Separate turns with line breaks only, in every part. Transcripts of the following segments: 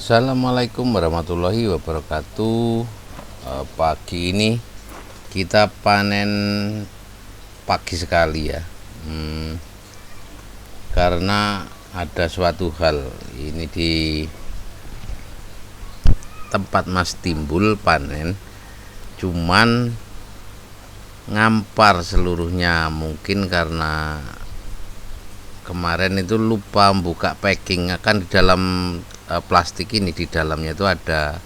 Assalamualaikum warahmatullahi wabarakatuh. Pagi ini kita panen pagi sekali ya, karena ada suatu hal ini di tempat Mas Timbul panen, cuman ngampar seluruhnya, mungkin karena kemarin itu lupa buka packing. Kan di dalam plastik ini, di dalamnya itu ada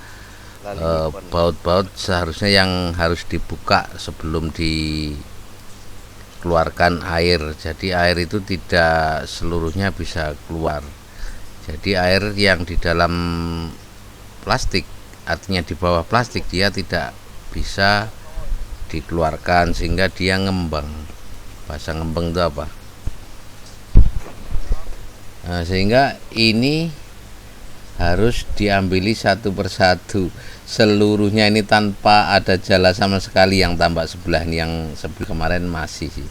baut-baut seharusnya yang harus dibuka sebelum dikeluarkan air. Jadi air itu tidak seluruhnya bisa keluar. Jadi air yang di dalam plastik, artinya di bawah plastik, dia tidak bisa dikeluarkan sehingga dia ngembang. Bahasa ngembang itu apa? Nah, sehingga ini harus diambili satu persatu seluruhnya ini tanpa ada jala sama sekali. Yang tambak sebelah ini, yang sebelah kemarin masih sih.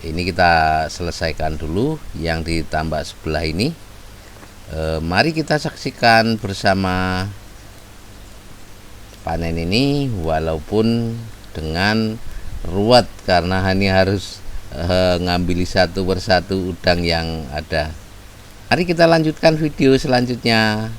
Ini kita selesaikan dulu yang ditambak sebelah ini. Mari kita saksikan bersama panen ini, walaupun dengan ruwet karena ini harus ngambil satu persatu udang yang ada. Mari kita lanjutkan video selanjutnya.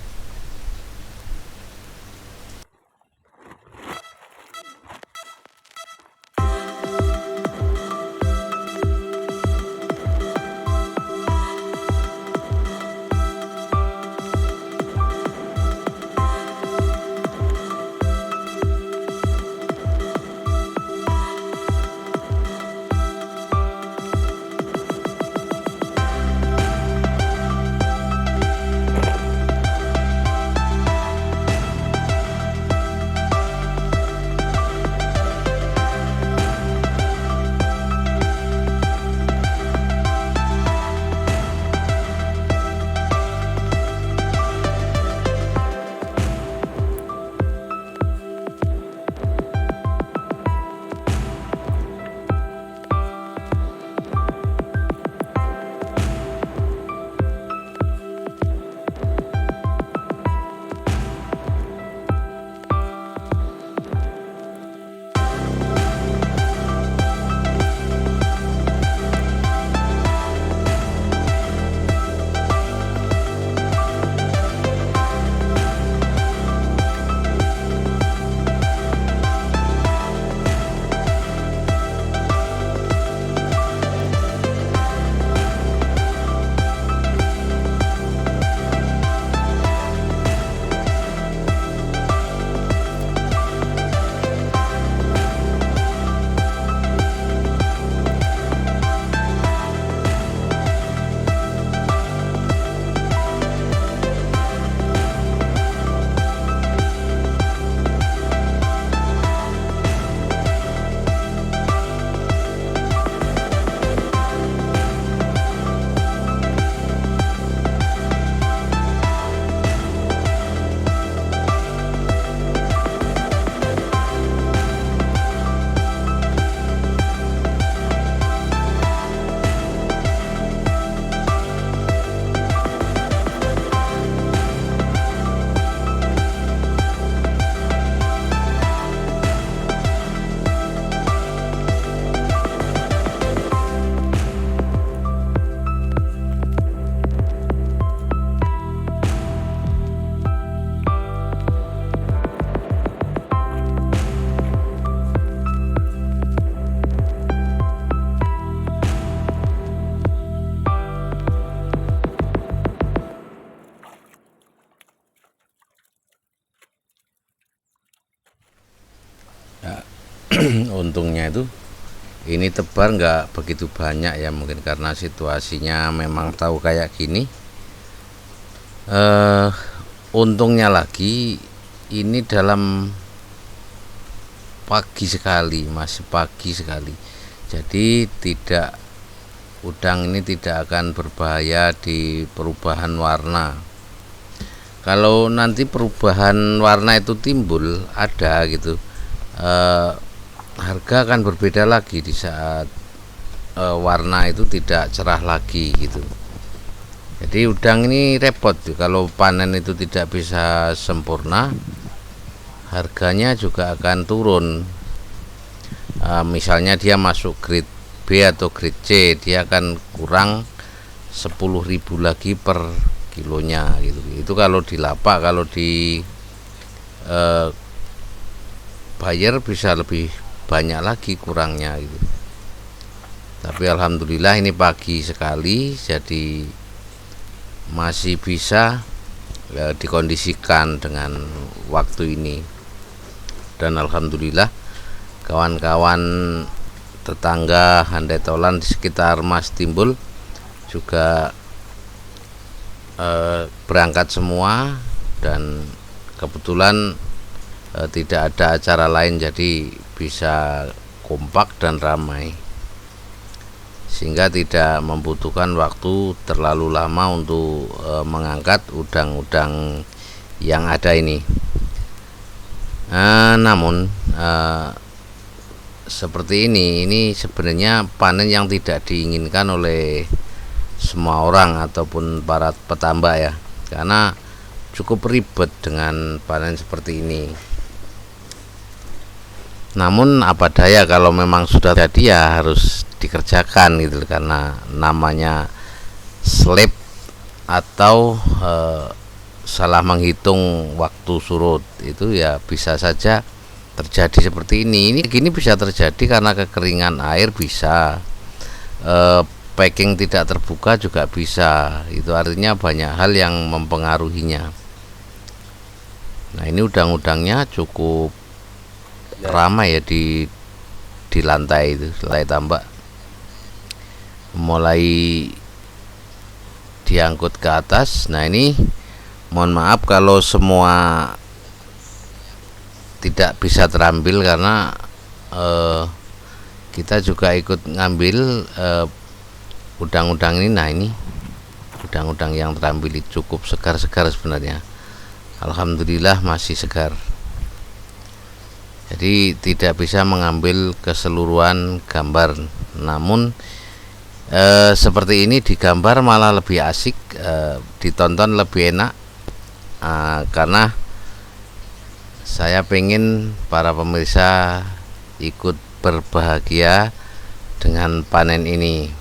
Untungnya itu ini tebar nggak begitu banyak ya, mungkin karena situasinya memang tahu kayak gini. Untungnya lagi ini dalam pagi sekali, masih pagi sekali, jadi tidak, udang ini tidak akan berbahaya di perubahan warna. Kalau nanti perubahan warna itu timbul ada gitu, harga akan berbeda lagi di saat warna itu tidak cerah lagi gitu. Jadi udang ini repot kalau panen itu tidak bisa sempurna, harganya juga akan turun. Misalnya dia masuk grade B atau grade C, dia akan kurang 10.000 lagi per kilonya gitu. Itu kalau di lapak, kalau di buyer bisa lebih banyak lagi kurangnya gitu. Tapi alhamdulillah ini pagi sekali, jadi masih bisa dikondisikan dengan waktu ini. Dan alhamdulillah kawan-kawan tetangga handai tolan di sekitar Mas Timbul juga berangkat semua, dan kebetulan tidak ada acara lain, jadi bisa kompak dan ramai, sehingga tidak membutuhkan waktu terlalu lama untuk mengangkat udang-udang yang ada ini. Namun seperti ini sebenarnya panen yang tidak diinginkan oleh semua orang ataupun para petambak ya, karena cukup ribet dengan panen seperti ini. Namun apa daya, kalau memang sudah jadi ya harus dikerjakan gitu, karena namanya slip atau salah menghitung waktu surut itu ya bisa saja terjadi seperti ini. Ini gini bisa terjadi karena kekeringan air, bisa packing tidak terbuka juga bisa. Itu artinya banyak hal yang mempengaruhinya. Nah, ini udang-udangnya cukup ramai ya di lantai itu, lantai tambak. Mulai diangkut ke atas. Nah, ini mohon maaf kalau semua tidak bisa terambil, karena kita juga ikut ngambil udang-udang ini. Nah, ini udang-udang yang terambil cukup segar-segar sebenarnya. Alhamdulillah masih segar. Jadi tidak bisa mengambil keseluruhan gambar, namun seperti ini digambar malah lebih asik, ditonton lebih enak, karena saya pengen para pemirsa ikut berbahagia dengan panen ini.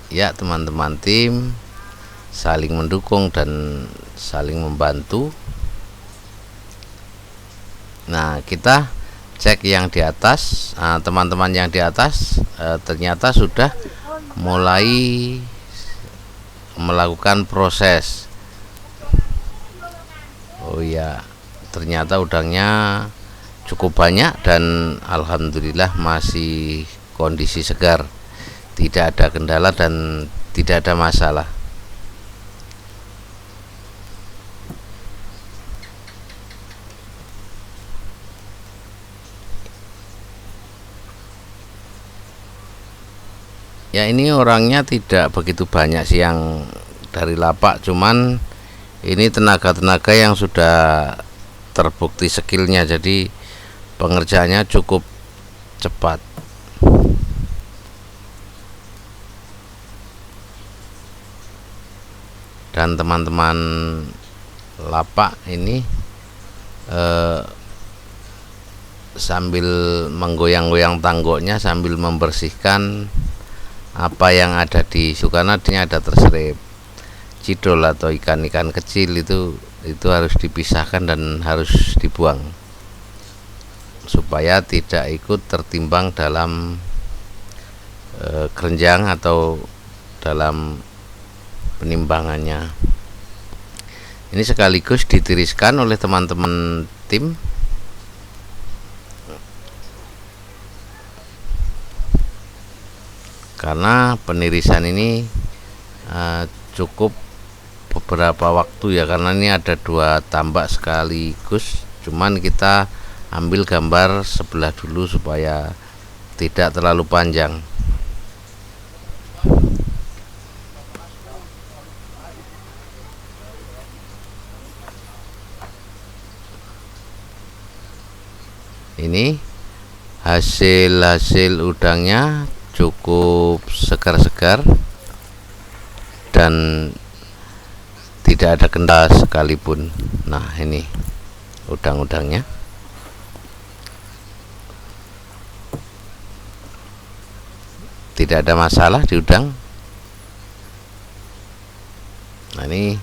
Ya teman-teman tim, saling mendukung dan saling membantu. Nah, kita cek yang di atas. Teman-teman yang di atas ternyata sudah mulai melakukan proses. Oh ya, ternyata udangnya cukup banyak dan alhamdulillah masih kondisi segar, tidak ada kendala dan tidak ada masalah. Ya, ini orangnya tidak begitu banyak sih yang dari lapak, cuman ini tenaga-tenaga yang sudah terbukti skillnya, jadi pengerjaannya cukup cepat. Dan teman-teman lapak ini sambil menggoyang-goyang tanggoknya, sambil membersihkan apa yang ada di karena ada terserep cidol atau ikan-ikan kecil, itu harus dipisahkan dan harus dibuang supaya tidak ikut tertimbang dalam keranjang atau dalam penimbangannya. Ini sekaligus ditiriskan oleh teman-teman tim. Karena penirisan ini cukup beberapa waktu ya, karena ini ada 2 tambak sekaligus, cuman kita ambil gambar sebelah dulu supaya tidak terlalu panjang. Ini hasil udangnya cukup segar-segar dan tidak ada kendala sekalipun. Nah, ini udang-udangnya. Tidak ada masalah di udang. Nah, ini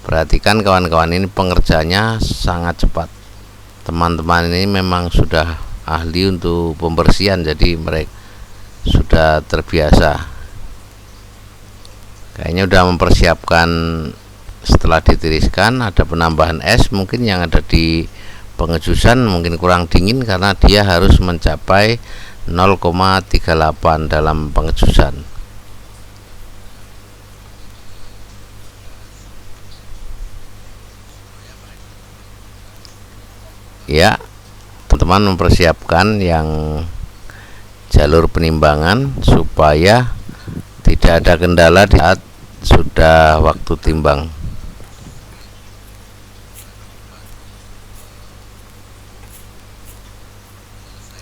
perhatikan kawan-kawan, ini pengerjaannya sangat cepat. Teman-teman ini memang sudah ahli untuk pembersihan, jadi mereka sudah terbiasa. Kayaknya udah mempersiapkan setelah ditiriskan ada penambahan es mungkin yang ada di pengejusan, mungkin kurang dingin karena dia harus mencapai 0,38 dalam pengejusan. Ya, teman-teman mempersiapkan yang jalur penimbangan supaya tidak ada kendala di saat sudah waktu timbang.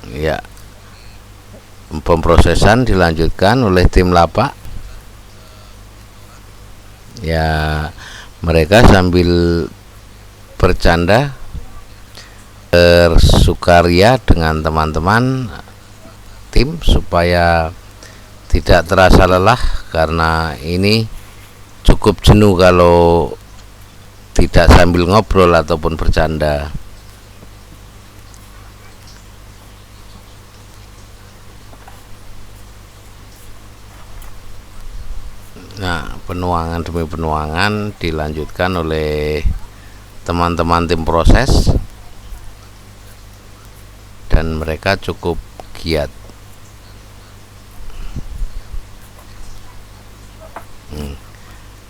Ya, pemprosesan dilanjutkan oleh tim lapak. Ya, mereka sambil bercanda bersukaria dengan teman-teman tim supaya tidak terasa lelah, karena ini cukup jenuh kalau tidak sambil ngobrol ataupun bercanda. Nah, penuangan demi penuangan dilanjutkan oleh teman-teman tim proses dan mereka cukup giat.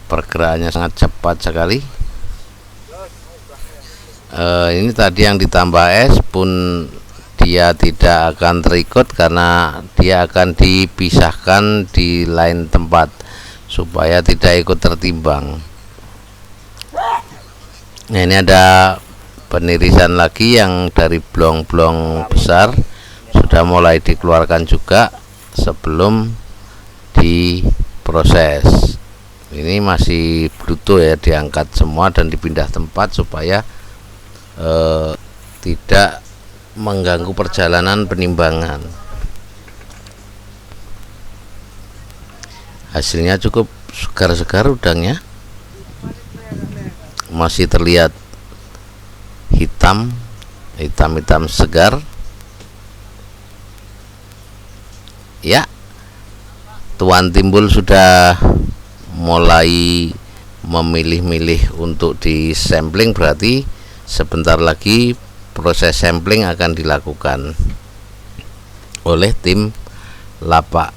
Pergerakannya sangat cepat sekali. Ini tadi yang ditambah es pun dia tidak akan terikut karena dia akan dipisahkan di lain tempat supaya tidak ikut tertimbang. Nah, ini ada penirisan lagi yang dari blong-blong besar sudah mulai dikeluarkan juga sebelum diproses. Ini masih bruto ya, diangkat semua dan dipindah tempat supaya tidak mengganggu perjalanan penimbangan. Hasilnya cukup segar-segar udangnya, masih terlihat hitam segar. Ya, tuan timbul sudah mulai memilih-milih untuk di sampling, berarti sebentar lagi proses sampling akan dilakukan oleh tim lapak.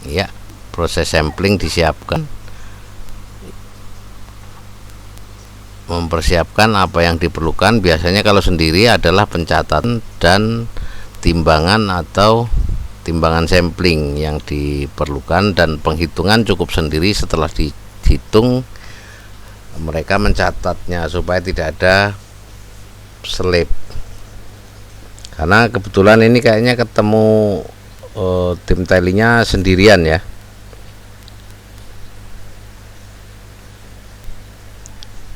Ya, proses sampling disiapkan, mempersiapkan apa yang diperlukan. Biasanya kalau sendiri adalah pencatatan dan timbangan atau timbangan sampling yang diperlukan, dan penghitungan cukup sendiri. Setelah dihitung mereka mencatatnya supaya tidak ada selip, karena kebetulan ini kayaknya ketemu tim talinya sendirian ya.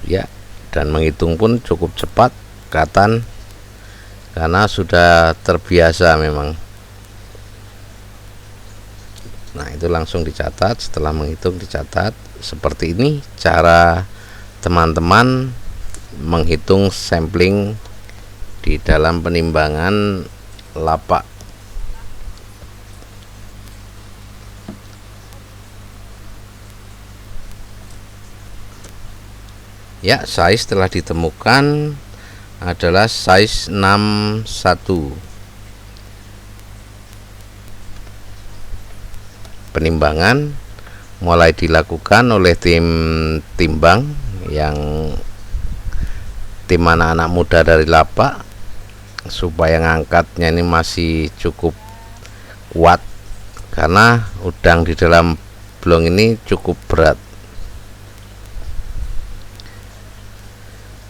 Ya, dan menghitung pun cukup cepat kelihatan karena sudah terbiasa memang. Nah, itu langsung dicatat. Setelah menghitung dicatat. Seperti ini cara teman-teman menghitung sampling di dalam penimbangan lapak. Ya, size telah ditemukan adalah size 61. Penimbangan mulai dilakukan oleh tim timbang, yang tim anak-anak muda dari lapak, supaya ngangkatnya ini masih cukup kuat karena udang di dalam blong ini cukup berat.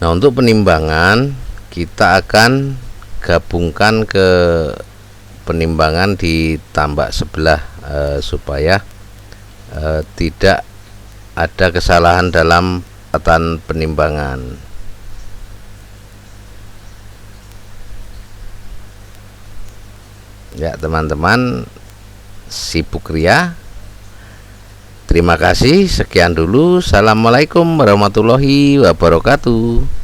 Nah, untuk penimbangan kita akan gabungkan ke penimbangan di tambak sebelah supaya tidak ada kesalahan dalam catatan penimbangan. Ya teman-teman, sibuk ria. Terima kasih, sekian dulu. Assalamualaikum warahmatullahi wabarakatuh.